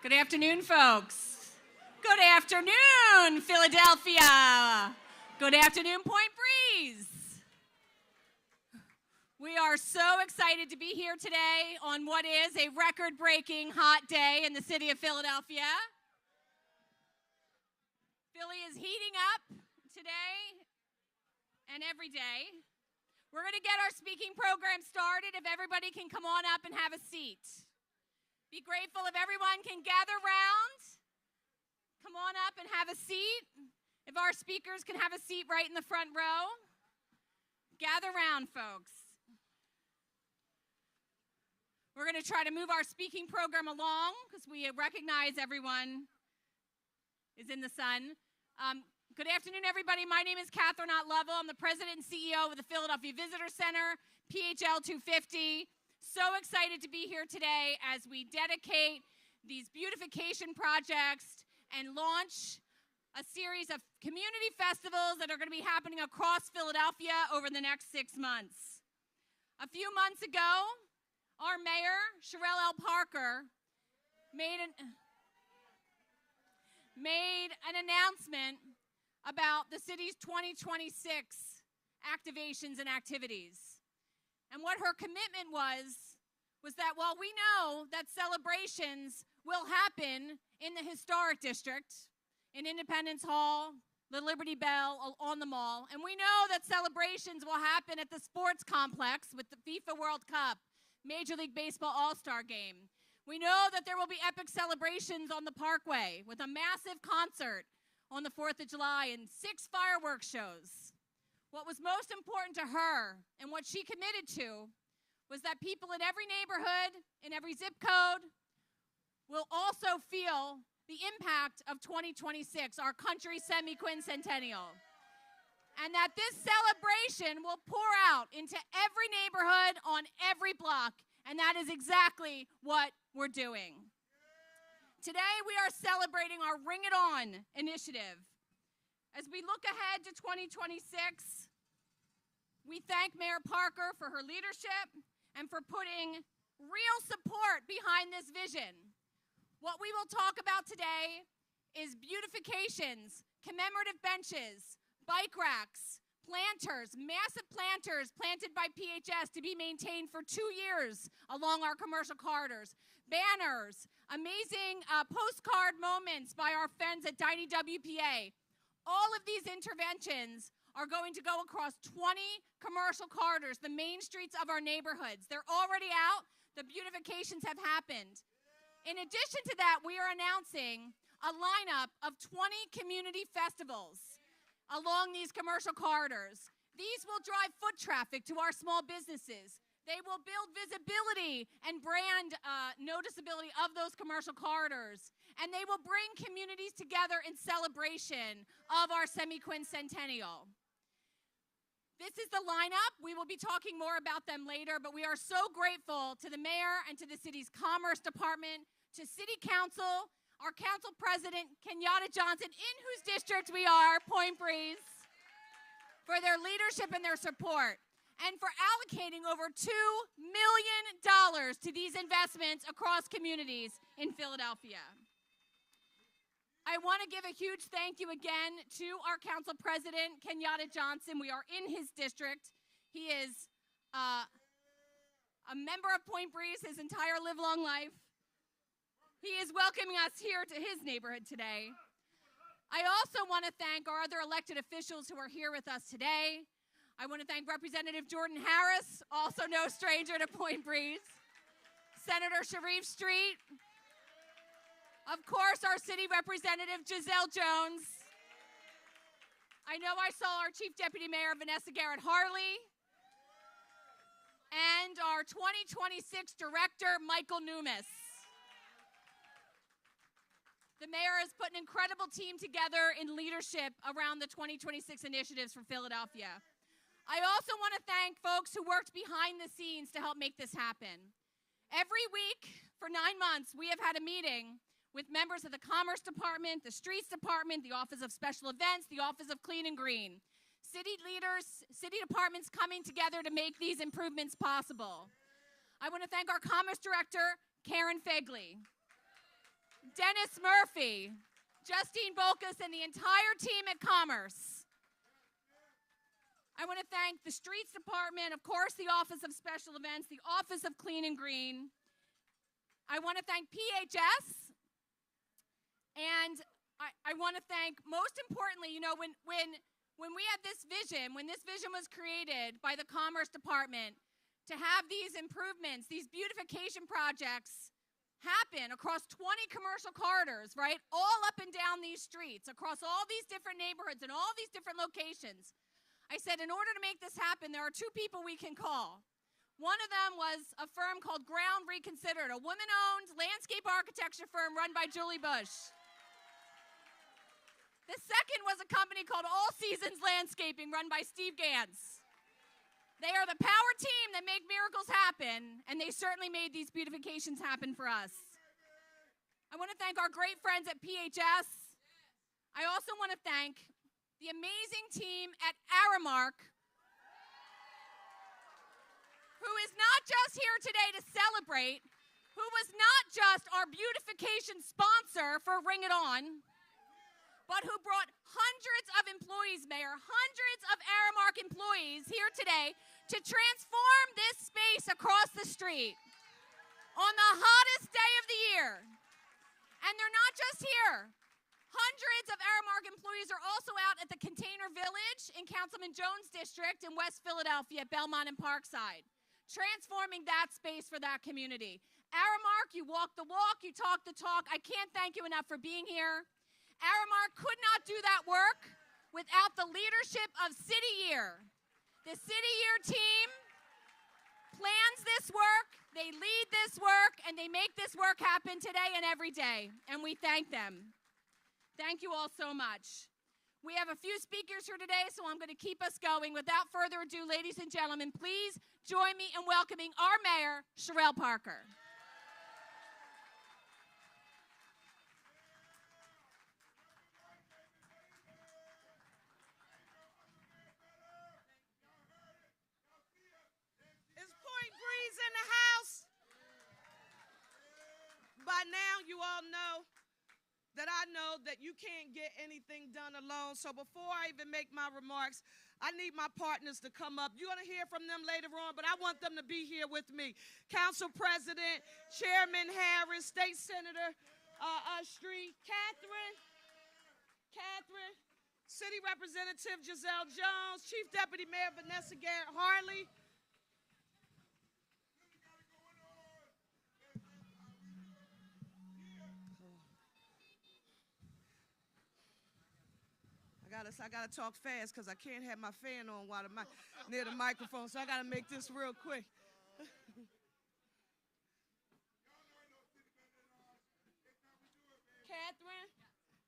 Good afternoon, folks. Good afternoon, Philadelphia. Good afternoon, Point Breeze. We are so excited to be here today on what is a record-breaking hot day in the city of Philadelphia. Philly is heating up today and every day. We're going to get our speaking program started if everybody can come on up and have a seat. Be grateful if everyone can gather round. Come on up and have a seat. If our speakers can have a seat right in the front row. Gather round, folks. We're going to try to move our speaking program along because we recognize everyone is in the sun. Good afternoon, everybody. My name is Catherine Ott Lovell. I'm the president and CEO of the Philadelphia Visitor Center, PHL 250. So excited to be here today as we dedicate these beautification projects and launch a series of community festivals that are going to be happening across Philadelphia over the next 6 months. A few months ago, our mayor, Cherelle L. Parker, made an announcement about the city's 2026 activations and activities. And what her commitment was that while we know that celebrations will happen in the Historic District, in Independence Hall, the Liberty Bell, on the Mall, and we know that celebrations will happen at the sports complex with the FIFA World Cup, Major League Baseball All-Star Game. We know that there will be epic celebrations on the Parkway with a massive concert on the 4th of July and 6 fireworks shows. What was most important to her and what she committed to was that people in every neighborhood, in every zip code, will also feel the impact of 2026, our country's semi-quincentennial. And that this celebration will pour out into every neighborhood on every block, and that is exactly what we're doing. Today, we are celebrating our Ring It On initiative. As we look ahead to 2026, we thank Mayor Parker for her leadership and for putting real support behind this vision. What we will talk about today is beautifications, commemorative benches, bike racks, planters, massive planters planted by PHS to be maintained for 2 years along our commercial corridors, banners, amazing postcard moments by our friends at Diney WPA. All of these interventions are going to go across 20 commercial corridors, the main streets of our neighborhoods. They're already out. The beautifications have happened. In addition to that, we are announcing a lineup of 20 community festivals along these commercial corridors. These will drive foot traffic to our small businesses. They will build visibility and brand noticeability of those commercial corridors. And they will bring communities together in celebration of our semi-quincentennial. This is the lineup. We will be talking more about them later, but we are so grateful to the mayor and to the city's Commerce Department, to City Council, our council president, Kenyatta Johnson, in whose district we are, Point Breeze, for their leadership and their support, and for allocating over $2 million to these investments across communities in Philadelphia. I want to give a huge thank you again to our council president, Kenyatta Johnson. We are in his district. He is a member of Point Breeze his entire live-long life. He is welcoming us here to his neighborhood today. I also want to thank our other elected officials who are here with us today. I want to thank Representative Jordan Harris, also no stranger to Point Breeze, Senator Sharif Street, of course, our city representative, Giselle Jones. I know I saw our Chief Deputy Mayor, Vanessa Garrett Harley, and our 2026 Director, Michael Numis. The mayor has put an incredible team together in leadership around the 2026 initiatives for Philadelphia. I also want to thank folks who worked behind the scenes to help make this happen. Every week for 9 months, we have had a meeting with members of the Commerce Department, the Streets Department, the Office of Special Events, the Office of Clean and Green. City leaders, city departments coming together to make these improvements possible. I want to thank our Commerce Director, Karen Fegley. Dennis Murphy, Justine Bolkus, and the entire team at Commerce. I want to thank the Streets Department, of course, the Office of Special Events, the Office of Clean and Green. I want to thank PHS, and I want to thank, most importantly, you know, when we had this vision, when this vision was created by the Commerce Department to have these improvements, these beautification projects happen across 20 commercial corridors, right? All up and down these streets, across all these different neighborhoods and all these different locations. I said, in order to make this happen, there are two people we can call. One of them was a firm called Ground Reconsidered, a woman-owned landscape architecture firm run by Julie Bush. The second was a company called All Seasons Landscaping run by Steve Gans. They are the power team that make miracles happen, and they certainly made these beautifications happen for us. I want to thank our great friends at PHS. I also want to thank the amazing team at Aramark, who is not just here today to celebrate, who was not just our beautification sponsor for Ring It On, but who brought hundreds of employees, Mayor, hundreds of Aramark employees here today to transform this space across the street on the hottest day of the year. And they're not just here. Hundreds of Aramark employees are also out at the Container Village in Councilman Jones' district in West Philadelphia, Belmont and Parkside, transforming that space for that community. Aramark, you walk the walk, you talk the talk. I can't thank you enough for being here. Aramark could not do that work without the leadership of City Year. The City Year team plans this work, they lead this work, and they make this work happen today and every day, and we thank them. Thank you all so much. We have a few speakers here today, so I'm going to keep us going. Without further ado, ladies and gentlemen, please join me in welcoming our mayor, Cherelle Parker. In the house. By now, you all know that you can't get anything done alone. So before I even make my remarks, I need my partners to come up. You're going to hear from them later on, but I want them to be here with me. Council President, Chairman Harris, State Senator Street, Catherine, City Representative Giselle Jones, Chief Deputy Mayor Vanessa Garrett Harley, I gotta talk fast because I can't have my fan on while near the microphone, so I gotta make this real quick. Catherine,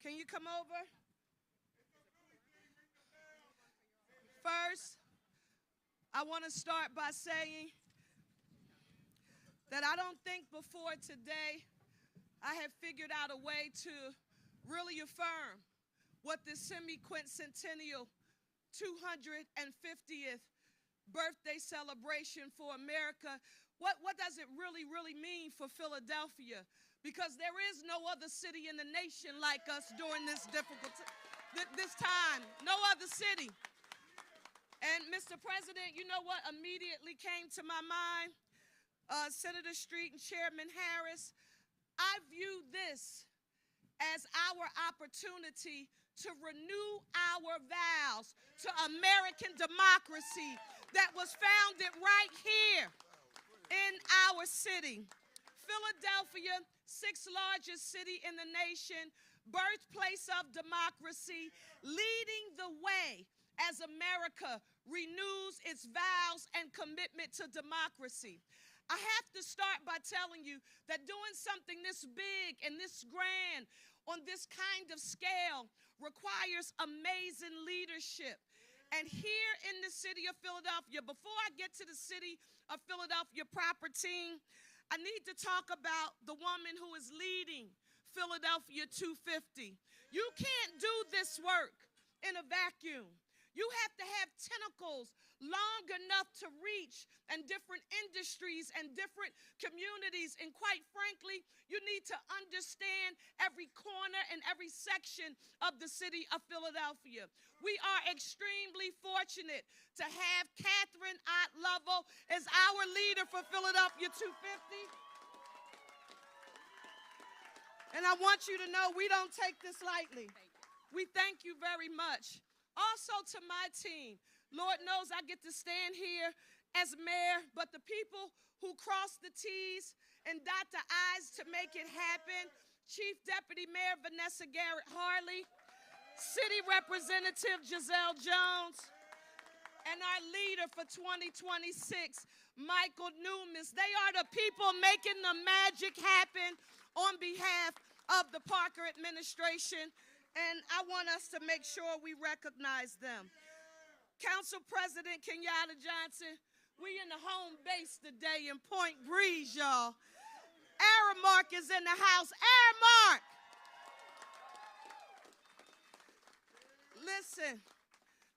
can you come over? First, I want to start by saying that I don't think before today I have figured out a way to really affirm what this semi-quincentennial 250th birthday celebration for America, what does it really mean for Philadelphia? Because there is no other city in the nation like us during this difficult this time. No other city. And Mr. President, you know what immediately came to my mind? Senator Street and Chairman Harris, I view this as our opportunity to renew our vows to American democracy that was founded right here in our city. Philadelphia, sixth largest city in the nation, birthplace of democracy, leading the way as America renews its vows and commitment to democracy. I have to start by telling you that doing something this big and this grand on this kind of scale requires amazing leadership. And here in the city of Philadelphia, before I get to the city of Philadelphia proper team, I need to talk about the woman who is leading Philadelphia 250. You can't do this work in a vacuum. You have to have tentacles long enough to reach, and different industries and different communities. And quite frankly, you need to understand every corner and every section of the city of Philadelphia. We are extremely fortunate to have Catherine Ott Lovell as our leader for Philadelphia 250. And I want you to know we don't take this lightly. We thank you very much. Also to my team, Lord knows I get to stand here as mayor, but the people who cross the T's and dot the I's to make it happen, Chief Deputy Mayor Vanessa Garrett Harley, City Representative Giselle Jones, and our leader for 2026, Michael Newman. They are the people making the magic happen on behalf of the Parker administration, and I want us to make sure we recognize them. Council President Kenyatta Johnson, we in the home base today in Point Breeze, y'all. Aramark is in the house. Aramark! Listen,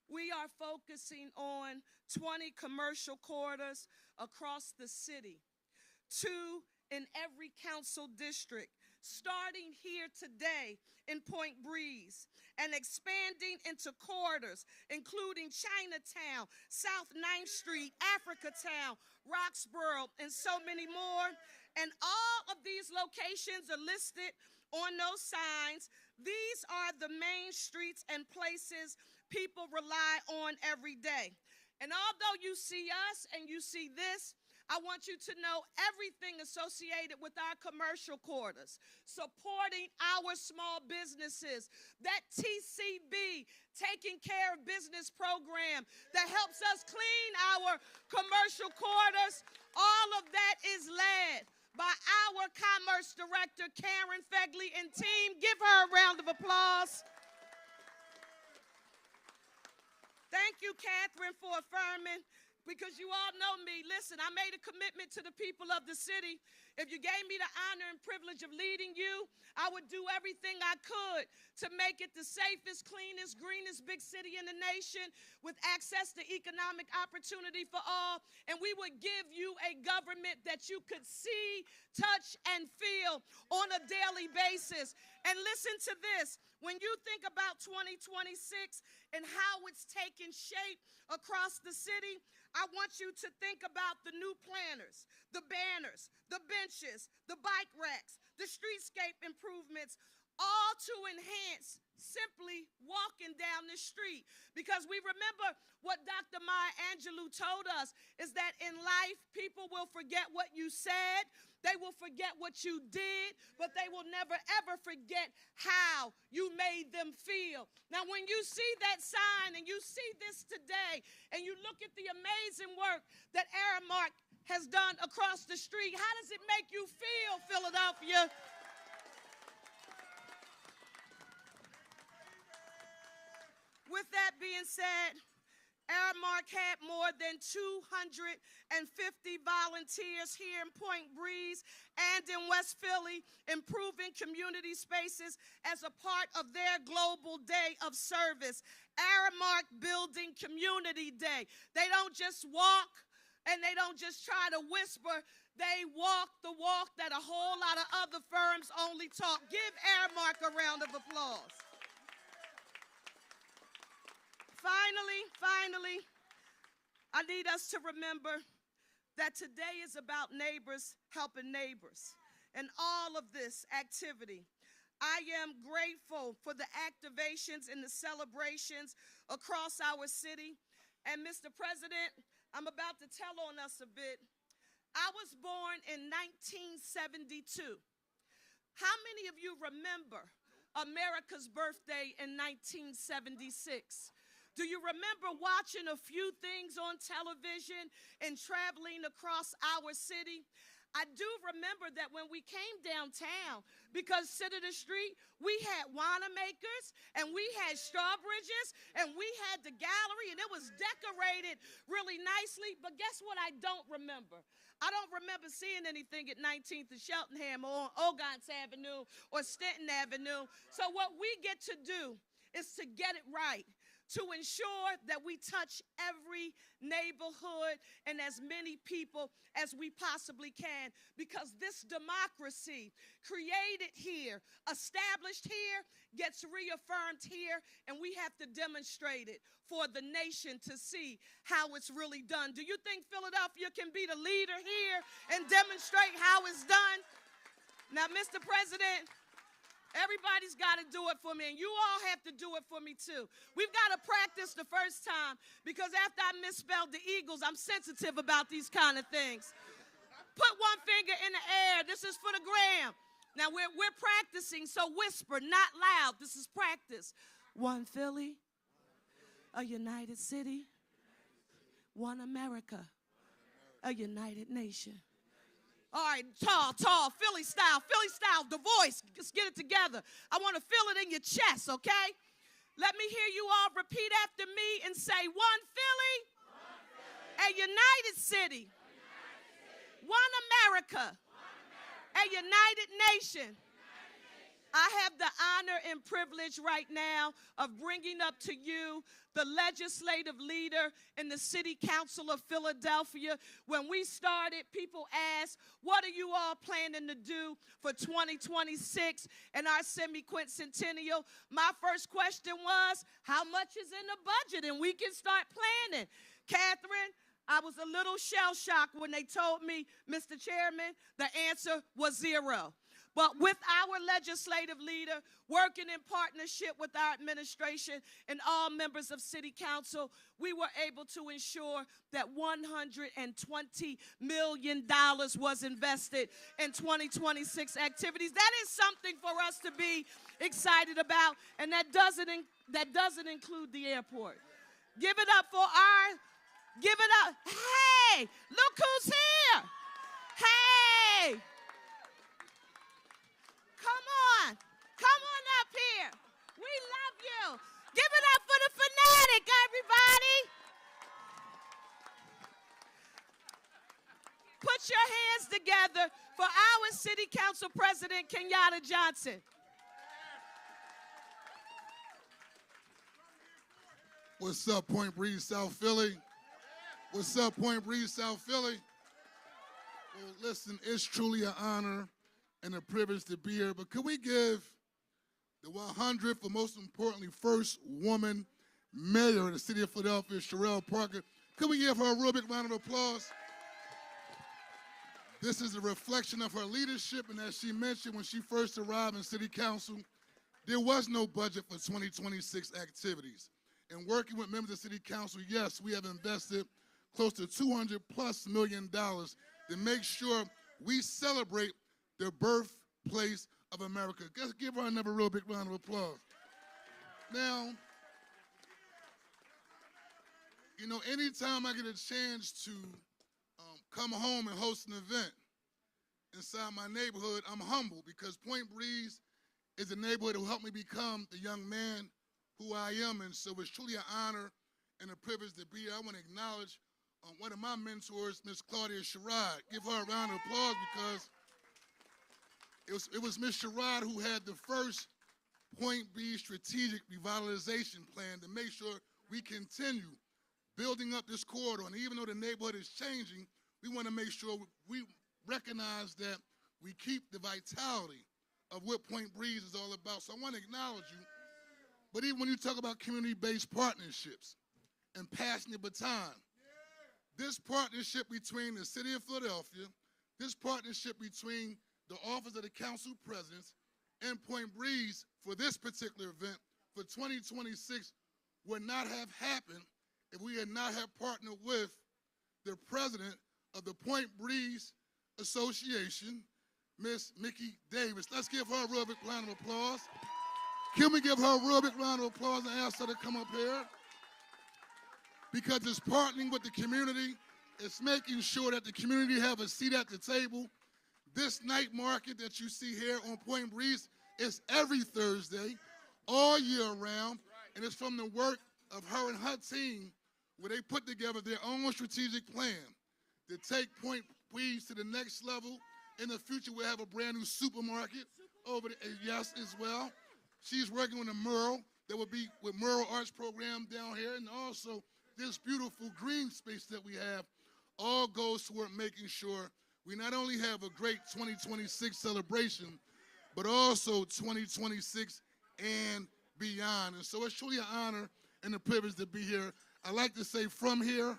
we are focusing on 20 commercial corridors across the city, 2 in every council district, starting here today in Point Breeze and expanding into corridors, including Chinatown, South 9th Street, Africatown, Roxborough, and so many more. And all of these locations are listed on those signs. These are the main streets and places people rely on every day. And although you see us and you see this, I want you to know everything associated with our commercial corridors, supporting our small businesses, that TCB, Taking Care of Business program that helps us clean our commercial corridors. All of that is led by our Commerce Director, Karen Fegley, and team. Give her a round of applause. Thank you, Catherine, for affirming. Because you all know me. Listen, I made a commitment to the people of the city. If you gave me the honor and privilege of leading you, I would do everything I could to make it the safest, cleanest, greenest big city in the nation with access to economic opportunity for all. And we would give you a government that you could see, touch, and feel on a daily basis. And listen to this. When you think about 2026 and how it's taking shape across the city, I want you to think about the new planters, the banners, the benches, the bike racks, the streetscape improvements, all to enhance simply walking down the street. Because we remember what Dr. Maya Angelou told us is that in life, people will forget what you said, they will forget what you did, but they will never, ever forget how you made them feel. Now, when you see that sign and you see this today and you look at the amazing work that Aramark has done across the street, how does it make you feel, Philadelphia? With that being said, Aramark had more than 250 volunteers here in Point Breeze and in West Philly, improving community spaces as a part of their global day of service. Aramark Building Community Day. They don't just walk and they don't just try to whisper. They walk the walk that a whole lot of other firms only talk. Give Aramark a round of applause. Finally, I need us to remember that today is about neighbors helping neighbors. And all of this activity, I am grateful for the activations and the celebrations across our city. And Mr. President, I'm about to tell on us a bit. I was born in 1972. How many of you remember America's birthday in 1976? Do you remember watching a few things on television and traveling across our city? I do remember that when we came downtown, because Senator Street, we had Wanamaker's, and we had Strawbridge's, and we had the gallery, and it was decorated really nicely. But guess what I don't remember? I don't remember seeing anything at 19th and Cheltenham or on Ogons Avenue or Stanton Avenue. So what we get to do is to get it right. to ensure that we touch every neighborhood and as many people as we possibly can, because this democracy created here, established here, gets reaffirmed here, and we have to demonstrate it for the nation to see how it's really done. Do you think Philadelphia can be the leader here and demonstrate how it's done? Now, Mr. President, everybody's got to do it for me, and you all have to do it for me too. We've got to practice the first time, because after I misspelled the Eagles, I'm sensitive about these kind of things. Put one finger in the air. This is for the gram. Now, we're practicing, so whisper, not loud. This is practice. One Philly, a united city, one America, a united nation. All right, tall, Philly style, the voice. Just get it together. I want to feel it in your chest, okay? Let me hear you all repeat after me and say, one Philly, a united city, one America, a united nation. I have the honor and privilege right now of bringing up to you the legislative leader in the City Council of Philadelphia. When we started, people asked, what are you all planning to do for 2026 and our semi-quincentennial? My first question was, how much is in the budget? And we can start planning. Catherine, I was a little shell-shocked when they told me, Mr. Chairman, the answer was zero. But with our legislative leader, working in partnership with our administration and all members of City Council, we were able to ensure that $120 million was invested in 2026 activities. That is something for us to be excited about, and that doesn't include the airport. Give it up. Hey, look who's here. Hey. Come on up here. We love you. Give it up for the fanatic, everybody. Put your hands together for our City Council President, Kenyatta Johnson. What's up, Point Breeze, South Philly? What's up, Point Breeze, South Philly? Well, listen, it's truly an honor and a privilege to be here, but could we give the 100th, but most importantly, first woman mayor of the city of Philadelphia, Sherelle Parker, could we give her a real big round of applause? This is a reflection of her leadership, and as she mentioned when she first arrived in City Council, there was no budget for 2026 activities. And working with members of City Council, yes, we have invested close to $200+ million to make sure we celebrate the birthplace of America. Let's give her another real big round of applause. Now, you know, anytime I get a chance to come home and host an event inside my neighborhood, I'm humbled, because Point Breeze is a neighborhood that helped me become the young man who I am, and so it's truly an honor and a privilege to be here. I want to acknowledge one of my mentors, Miss Claudia Sherrod. Give her a round of applause, because it was Ms. Sherrod who had the first Point B strategic revitalization plan to make sure we continue building up this corridor. And even though the neighborhood is changing, we want to make sure we recognize that we keep the vitality of what Point Breeze is all about. So I want to acknowledge you. But even when you talk about community-based partnerships and passing the baton, this partnership between the city of Philadelphia, this partnership between the Office of the Council Presidents and Point Breeze for this particular event for 2026 would not have happened if we had not have partnered with the president of the Point Breeze Association, Miss Mickey Davis. Let's give her a real big round of applause. Can we give her a real big round of applause and ask her to come up here? Because it's partnering with the community. It's making sure that the community have a seat at the table. This night market that you see here on Point Breeze is every Thursday, all year round, and it's from the work of her and her team, where they put together their own strategic plan to take Point Breeze to the next level. In the future, we'll have a brand new supermarket over there, yes, as well. She's working on a mural There will be with Mural Arts program down here, and also this beautiful green space that we have all goes toward making sure we not only have a great 2026 celebration, but also 2026 and beyond. And so it's truly an honor and a privilege to be here. I like to say from here,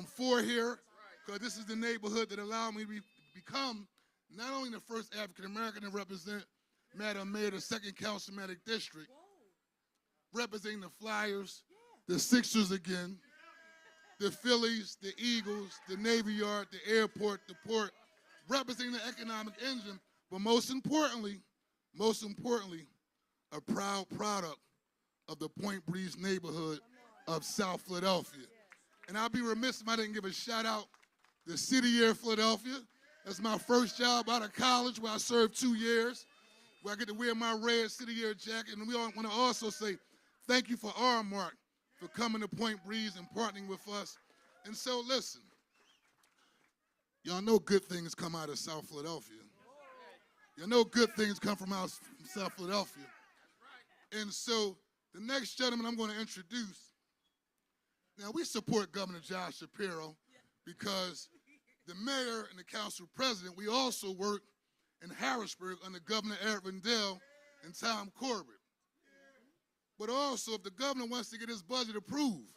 for here, because this is the neighborhood that allowed me to become not only the first African-American to represent Madam Mayor, the 2nd Councilmanic District, representing the Flyers, the Sixers again, the Phillies, the Eagles, the Navy Yard, the airport, the port, representing the economic engine, but most importantly, a proud product of the Point Breeze neighborhood of South Philadelphia. And I'll be remiss if I didn't give a shout out to the City Year of Philadelphia. That's my first job out of college, where I served 2 years, where I get to wear my red City Year jacket. And we all want to also say thank you for Aramark for coming to Point Breeze and partnering with us. And so listen, y'all know good things come out of South Philadelphia. Y'all know good things come from South Philadelphia. And so the next gentleman I'm going to introduce, now we support Governor Josh Shapiro because the mayor and the council president, we also work in Harrisburg under Governor Eric Rendell and Tom Corbett. But also, if the governor wants to get his budget approved,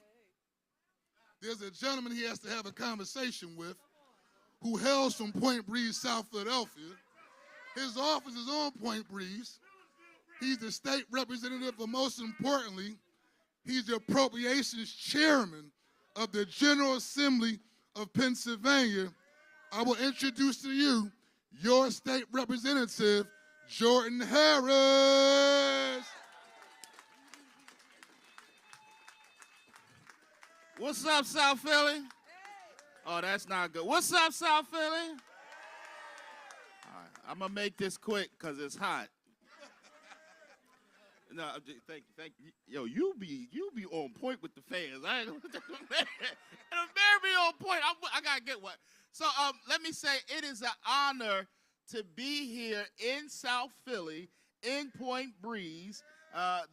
there's a gentleman he has to have a conversation with who hails from Point Breeze, South Philadelphia. His office is on Point Breeze. He's the state representative, but most importantly, he's the appropriations chairman of the General Assembly of Pennsylvania. I will introduce to you your state representative, Jordan Harris. What's up, South Philly? Oh, that's not good. What's up, South Philly? All right, I'm going to make this quick because it's hot. No, thank you. Yo, you be on point with the fans. I ain't better be on point. I got to get one. So let me say it is an honor to be here in South Philly, in Point Breeze,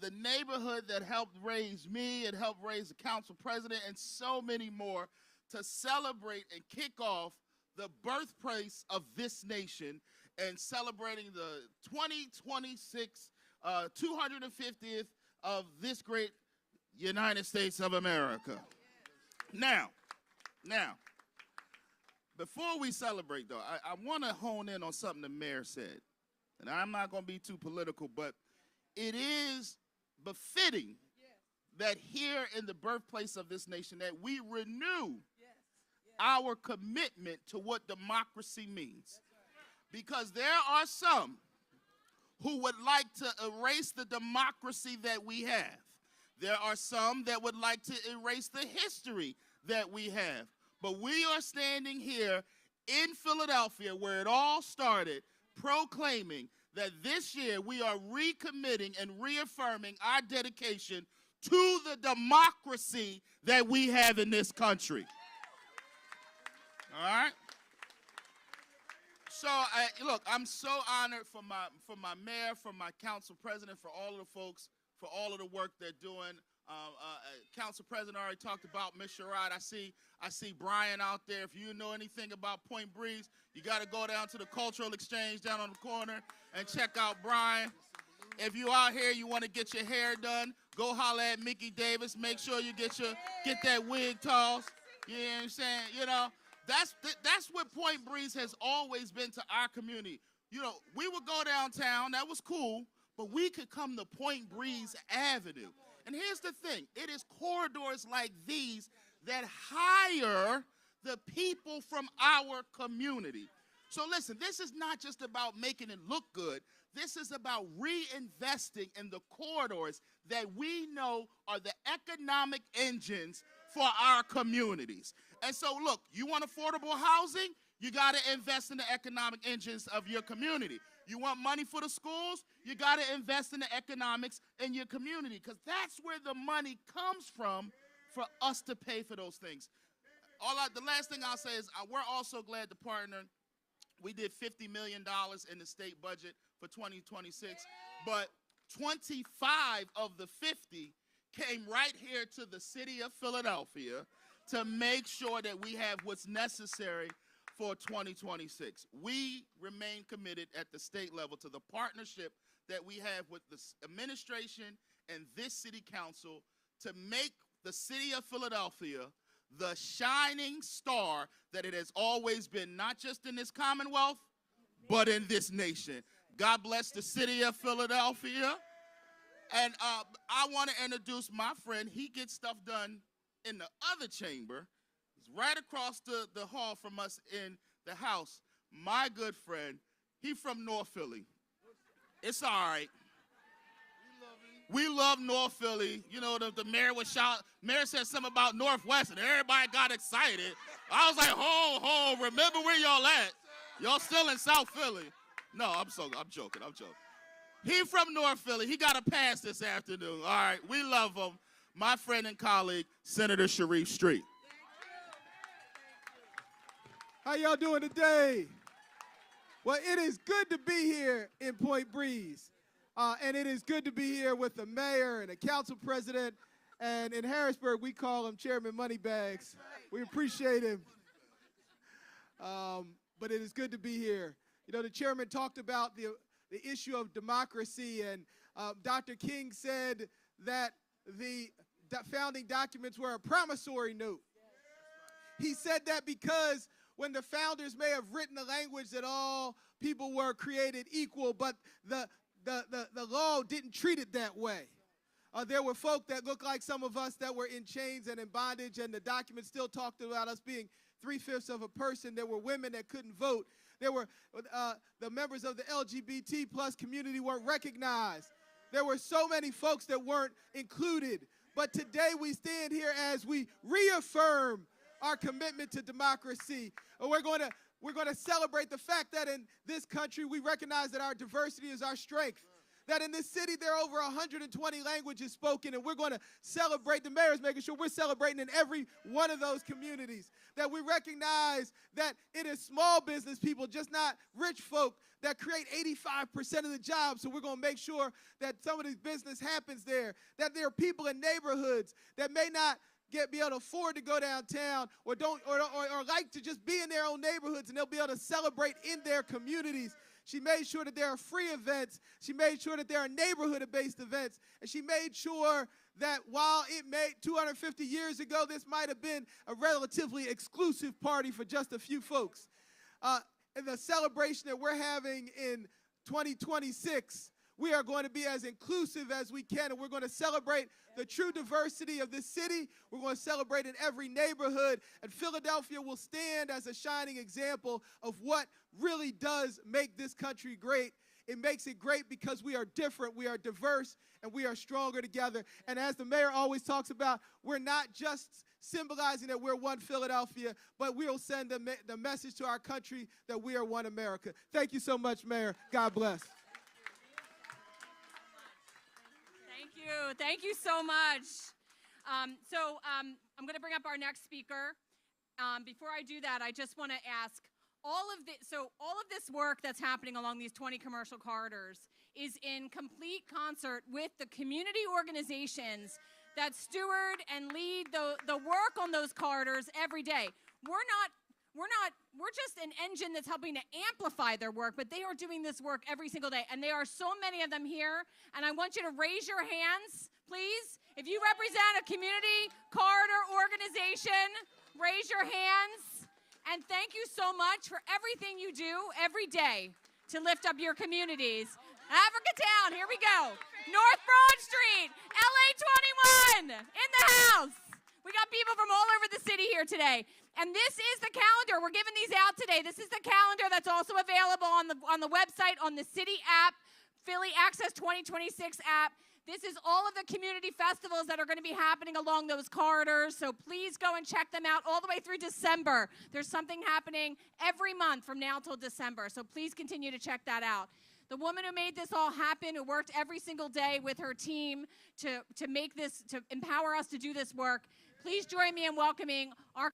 the neighborhood that helped raise me and helped raise the council president and so many more, to celebrate and kick off the birthplace of this nation and celebrating the 2026 250th of this great United States of America. Now, before we celebrate, though, I want to hone in on something the mayor said. And I'm not going to be too political, but it is befitting that here in the birthplace of this nation that we renew our commitment to what democracy means. Because there are some who would like to erase the democracy that we have. There are some that would like to erase the history that we have. But we are standing here in Philadelphia, where it all started, proclaiming that this year we are recommitting and reaffirming our dedication to the democracy that we have in this country. All right? So, look, I'm so honored for my mayor, for my council president, for all of the folks, for all of the work they're doing. Council president already talked about Miss Sherrod. I see Brian out there. If you know anything about Point Breeze, you got to go down to the Cultural Exchange down on the corner and check out Brian. If you out here, you want to get your hair done, go holler at Mickey Davis. Make sure you get that wig tossed. You know what I'm saying? You know, that's what Point Breeze has always been to our community. You know, we would go downtown. That was cool. But we could come to Point Breeze Avenue. And here's the thing. It is corridors like these that hire the people from our community. So listen, this is not just about making it look good. This is about reinvesting in the corridors that we know are the economic engines for our communities. And so look, you want affordable housing? You got to invest in the economic engines of your community. You want money for the schools? You got to invest in the economics in your community, because that's where the money comes from for us to pay for those things. The last thing I'll say is we're also glad to partner. We did $50 million in the state budget for 2026, but 25 of the 50 came right here to the city of Philadelphia to make sure that we have what's necessary for 2026. We remain committed at the state level to the partnership that we have with the administration and this city council to make the city of Philadelphia the shining star that it has always been, not just in this Commonwealth, but in this nation. God bless the city of Philadelphia. And I want to introduce my friend. He gets stuff done in the other chamber. He's right across the hall from us in the house. My good friend, he from North Philly. It's all right. We love North Philly. You know, the mayor was mayor said something about Northwest, and everybody got excited. I was like, ho, remember where y'all at? Y'all still in South Philly. No, I'm joking. He from North Philly. He got a pass this afternoon. All right, we love him. My friend and colleague, Senator Sharif Street. How y'all doing today? Well, it is good to be here in Point Breeze. And it is good to be here with the mayor and the council president. And in Harrisburg, we call him Chairman Moneybags. We appreciate him. But it is good to be here. You know, the chairman talked about the issue of democracy, and Dr. King said that the founding documents were a promissory note. He said that because when the founders may have written the language that all people were created equal, but the law didn't treat it that way. There were folk that looked like some of us that were in chains and in bondage, and the document still talked about us being 3/5 of a person. There were women that couldn't vote. There were the members of the LGBT plus community weren't recognized. There were so many folks that weren't included. But today we stand here as we reaffirm our commitment to democracy. And we're going to celebrate the fact that in this country we recognize that our diversity is our strength. That in this city there are over 120 languages spoken, and we're going to celebrate. The mayor's making sure we're celebrating in every one of those communities. That we recognize that it is small business people, just not rich folk, that create 85% of the jobs. So we're going to make sure that some of this business happens there. That there are people in neighborhoods that may not be able to afford to go downtown or like to just be in their own neighborhoods, and they'll be able to celebrate in their communities. She made sure that there are free events. She made sure that there are neighborhood-based events. And she made sure that while it made 250 years ago, this might have been a relatively exclusive party for just a few folks. In the celebration that we're having in 2026, we are going to be as inclusive as we can, and we're going to celebrate the true diversity of this city. We're going to celebrate in every neighborhood, and Philadelphia will stand as a shining example of what really does make this country great. It makes it great because we are different, we are diverse, and we are stronger together. And as the mayor always talks about, we're not just symbolizing that we're one Philadelphia, but we'll send the message to our country that we are one America. Thank you so much, Mayor. God bless. Thank you so much. I'm going to bring up our next speaker. Before I do that, I just want to ask, all of this work that's happening along these 20 commercial corridors is in complete concert with the community organizations that steward and lead the work on those corridors every day. We're just an engine that's helping to amplify their work, but they are doing this work every single day, and there are so many of them here, and I want you to raise your hands, please. If you represent a community corridor organization, raise your hands, and thank you so much for everything you do every day to lift up your communities. Africa Town, here we go. North Broad Street, LA 21, in the house. We got people from all over the city here today. And this is the calendar. We're giving these out today. This is the calendar that's also available on the website, on the city app, Philly Access 2026 app. This is all of the community festivals that are going to be happening along those corridors. So please go and check them out all the way through December. There's something happening every month from now till December. So please continue to check that out. The woman who made this all happen, who worked every single day with her team to make this, to empower us to do this work, please join me in welcoming our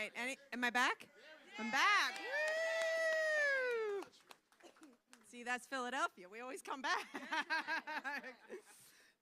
right. Am I back? I'm back. Woo! See, that's Philadelphia. We always come back.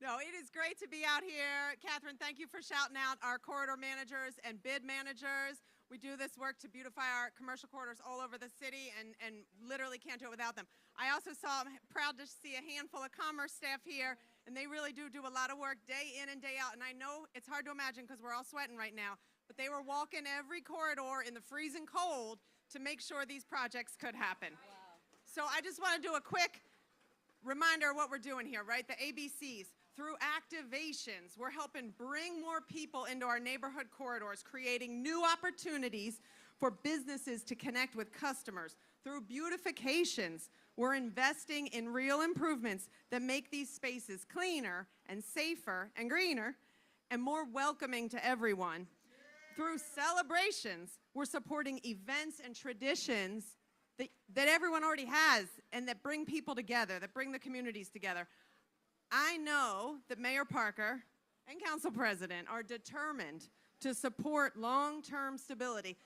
No, it is great to be out here. Catherine, thank you for shouting out our corridor managers and bid managers. We do this work to beautify our commercial corridors all over the city and literally can't do it without them. I also I'm proud to see a handful of commerce staff here, and they really do a lot of work day in and day out. And I know it's hard to imagine because we're all sweating right now, but they were walking every corridor in the freezing cold to make sure these projects could happen. Wow. So I just want to do a quick reminder of what we're doing here, right? The ABCs. Through activations, we're helping bring more people into our neighborhood corridors, creating new opportunities for businesses to connect with customers. Through beautifications, we're investing in real improvements that make these spaces cleaner and safer and greener and more welcoming to everyone. Through celebrations, we're supporting events and traditions that everyone already has and that bring people together, that bring the communities together. I know that Mayor Parker and Council President are determined to support long-term stability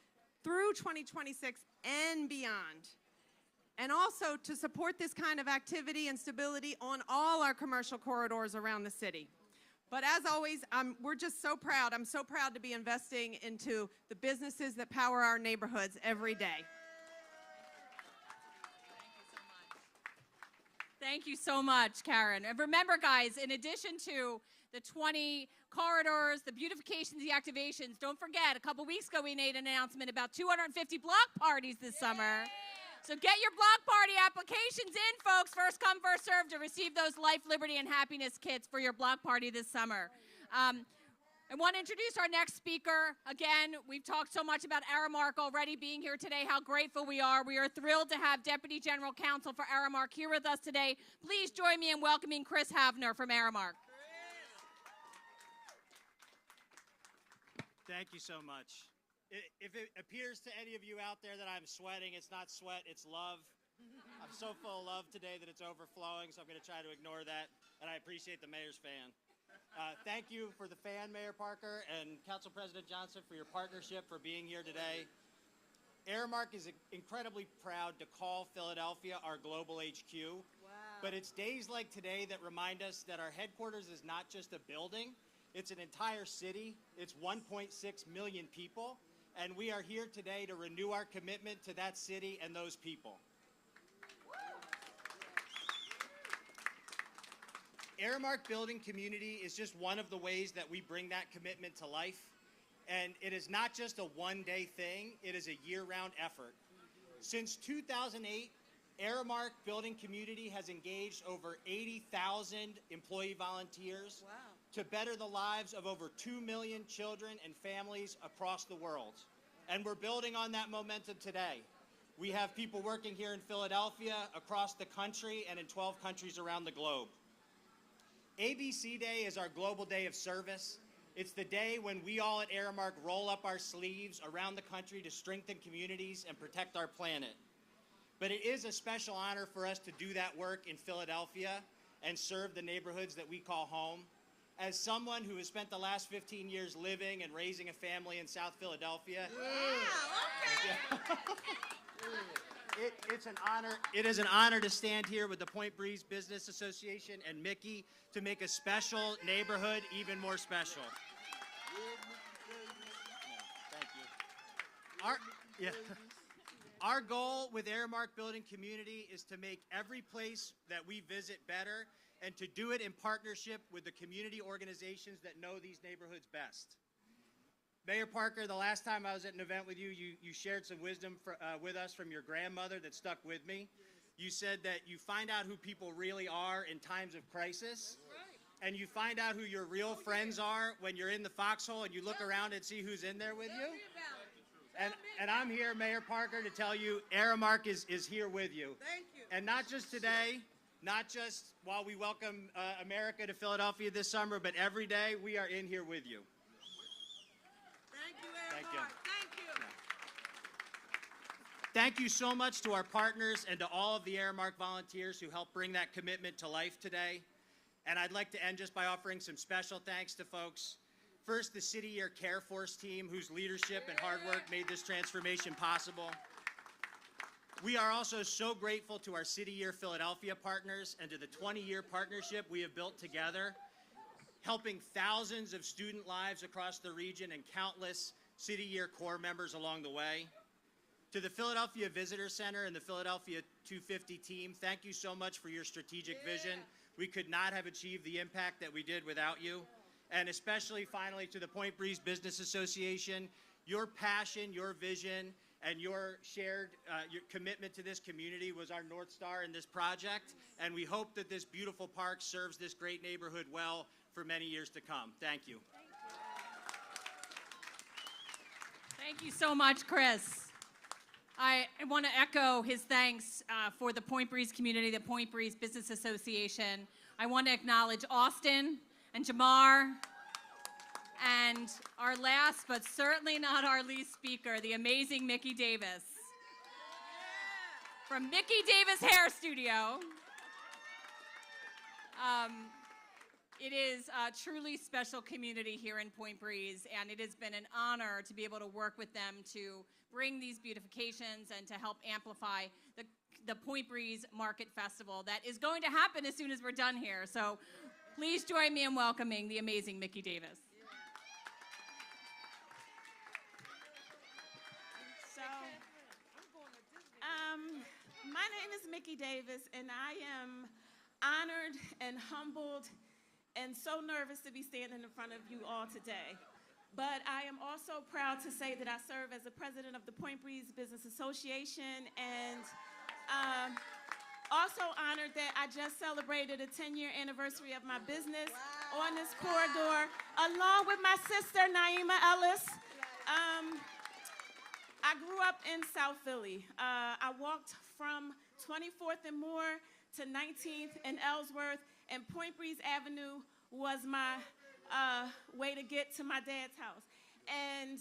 through 2026 and beyond, and also to support this kind of activity and stability on all our commercial corridors around the city. But as always, we're just so proud. I'm so proud to be investing into the businesses that power our neighborhoods every day. Thank you so much, Karen. And remember, guys, in addition to the 20 corridors, the beautifications, the activations, don't forget, a couple weeks ago we made an announcement about 250 block parties this summer. So get your block party applications in, folks. First come, first serve to receive those life, liberty, and happiness kits for your block party this summer. I want to introduce our next speaker. Again, we've talked so much about Aramark already being here today, how grateful we are. We are thrilled to have Deputy General Counsel for Aramark here with us today. Please join me in welcoming Chris Havner from Aramark. Thank you so much. If it appears to any of you out there that I'm sweating, it's not sweat, it's love. I'm so full of love today that it's overflowing, so I'm going to try to ignore that, and I appreciate the mayor's fan. Thank you for the fan, Mayor Parker, and Council President Johnson for your partnership, for being here today. Aramark is incredibly proud to call Philadelphia our global HQ. Wow. But it's days like today that remind us that our headquarters is not just a building, it's an entire city. It's 1.6 million people, and we are here today to renew our commitment to that city and those people. Aramark Building Community is just one of the ways that we bring that commitment to life. And it is not just a one-day thing, it is a year-round effort. Since 2008, Aramark Building Community has engaged over 80,000 employee volunteers to better the lives of over 2 million children and families across the world. And we're building on that momentum today. We have people working here in Philadelphia, across the country, and in 12 countries around the globe. ABC Day is our global day of service. It's the day when we all at Aramark roll up our sleeves around the country to strengthen communities and protect our planet. But it is a special honor for us to do that work in Philadelphia and serve the neighborhoods that we call home. As someone who has spent the last 15 years living and raising a family in South Philadelphia, it's an honor. It is an honor to stand here with the Point Breeze Business Association and Mickey to make a special neighborhood even more special. Thank you. Our goal with Aramark Building Community is to make every place that we visit better, and to do it in partnership with the community organizations that know these neighborhoods best. Mayor Parker, the last time I was at an event with you, you shared some wisdom with us from your grandmother that stuck with me. You said that you find out who people really are in times of crisis, and you find out who your real friends are when you're in the foxhole and you look around and see who's in there with you. And I'm here, Mayor Parker, to tell you Aramark is here with you. Thank you. And not just today, not just while we welcome America to Philadelphia this summer, but every day we are in here with you. Thank you, Aramark. Thank you. Thank you. Thank you so much to our partners and to all of the Aramark volunteers who helped bring that commitment to life today. And I'd like to end just by offering some special thanks to folks First, the City Year Care Force team, whose leadership and hard work made this transformation possible. We are also so grateful to our City Year Philadelphia partners and to the 20-year partnership we have built together, helping thousands of student lives across the region and countless City Year Corps members along the way. To the Philadelphia Visitor Center and the Philadelphia 250 team, thank you so much for your strategic vision. We could not have achieved the impact that we did without you. And especially, finally, to the Point Breeze Business Association, your passion, your vision, and your shared your commitment to this community was our North Star in this project. And we hope that this beautiful park serves this great neighborhood well for many years to come. Thank you. Thank you so much, Chris. I want to echo his thanks for the Point Breeze community, the Point Breeze Business Association. I want to acknowledge Austin and Jamar, and our last but certainly not our least speaker, the amazing Mickey Davis. From Mickey Davis Hair Studio. It is a truly special community here in Point Breeze, and it has been an honor to be able to work with them to bring these beautifications and to help amplify the Point Breeze Market Festival that is going to happen as soon as we're done here. So please join me in welcoming the amazing Mickey Davis. So, my name is Mickey Davis, and I am honored and humbled and so nervous to be standing in front of you all today. But I am also proud to say that I serve as the president of the Point Breeze Business Association, and also honored that I just celebrated a 10-year anniversary of my business on this corridor, along with my sister, Naima Ellis. I grew up in South Philly. I walked from 24th and Moore to 19th and Ellsworth, and Point Breeze Avenue was my way to get to my dad's house. And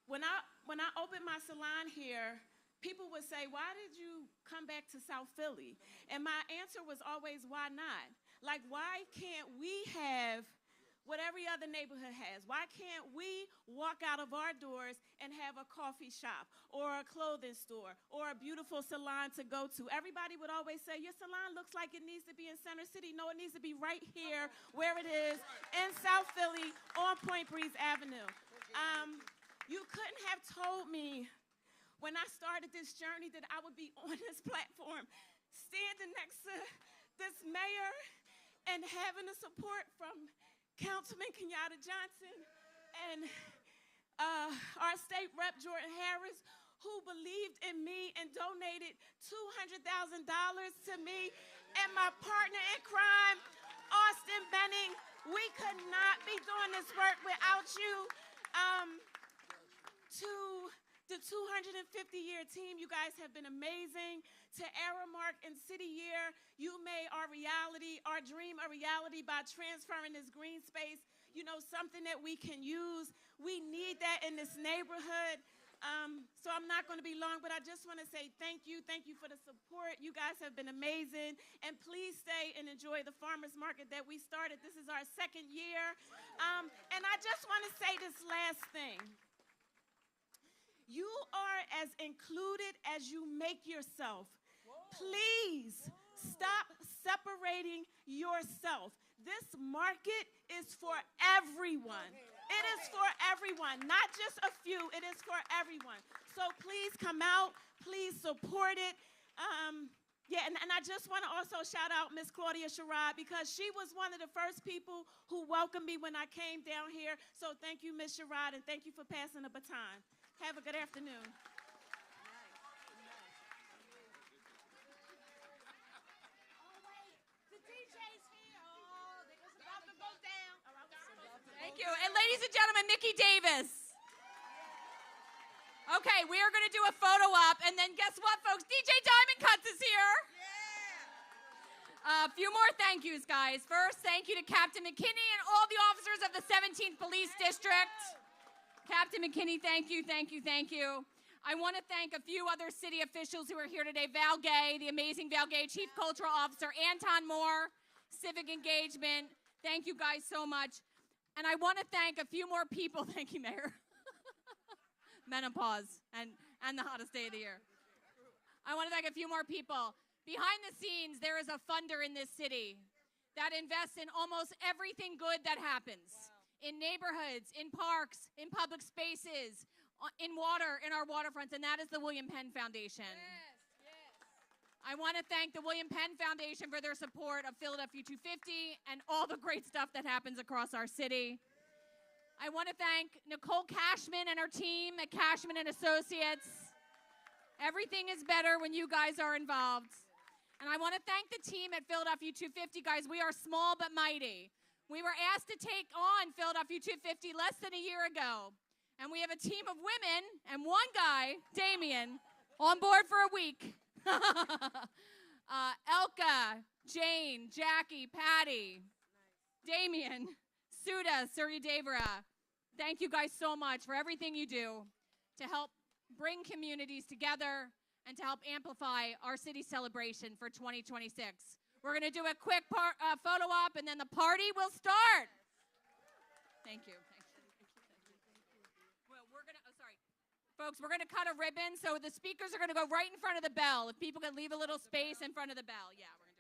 when I opened my salon here, people would say, why did you come back to South Philly? And my answer was always, why not? Like, why can't we have what every other neighborhood has? Why can't we walk out of our doors and have a coffee shop or a clothing store or a beautiful salon to go to? Everybody would always say, your salon looks like it needs to be in Center City. No, it needs to be right here where it is in South Philly on Point Breeze Avenue. You couldn't have told me when I started this journey that I would be on this platform, standing next to this mayor and having the support from Councilman Kenyatta Johnson and our state rep, Jordan Harris, who believed in me and donated $200,000 to me, and my partner in crime, Austin Benning. We could not be doing this work without you. To the 250-year team, you guys have been amazing. To Aramark and City Year, you made our dream a reality by transferring this green space, something that we can use. We need that in this neighborhood. So I'm not going to be long, but I just want to say thank you. Thank you for the support. You guys have been amazing. And please stay and enjoy the farmers market that we started. This is our second year. And I just want to say this last thing. You are as included as you make yourself. Please stop separating yourself. This market is for everyone. It is for everyone, not just a few. It is for everyone. So please come out. Please support it. And I just want to also shout out Miss Claudia Sherrod, because she was one of the first people who welcomed me when I came down here. So thank you, Miss Sherrod, and thank you for passing the baton. Have a good afternoon. Thank you. And ladies and gentlemen, Mickey Davis. Okay, we are going to do a photo op, and then guess what, folks? DJ Diamond Cuts is here. A few more thank yous, guys. First, thank you to Captain McKinney and all the officers of the 17th Police District. Captain McKinney, thank you, thank you, thank you. I want to thank a few other city officials who are here today. Val Gay, the amazing Val Gay, Chief Cultural Officer, Anton Moore, Civic Engagement. Thank you guys so much. And I want to thank a few more people. Thank you, Mayor. Menopause and the hottest day of the year. I want to thank a few more people. Behind the scenes, there is a funder in this city that invests in almost everything good that happens. In neighborhoods, in parks, in public spaces, in water, in our waterfronts, and that is the William Penn Foundation. I want to thank the William Penn Foundation for their support of Philadelphia 250 and all the great stuff that happens across our city. I want to thank Nicole Cashman and her team at Cashman and Associates. Everything is better when you guys are involved. And I want to thank the team at Philadelphia 250. Guys, we are small but mighty. We were asked to take on Philadelphia 250 less than a year ago. And we have a team of women and one guy, Damien, on board for a week. Elka, Jane, Jackie, Patty, Damien, Suda, Suryadevara. Thank you guys so much for everything you do to help bring communities together and to help amplify our city celebration for 2026. We're going to do a quick photo op, and then the party will start. Thank you. Well, folks, we're going to cut a ribbon, so the speakers are going to go right in front of the bell. If people can leave a little space in front of the bell. Yeah, we're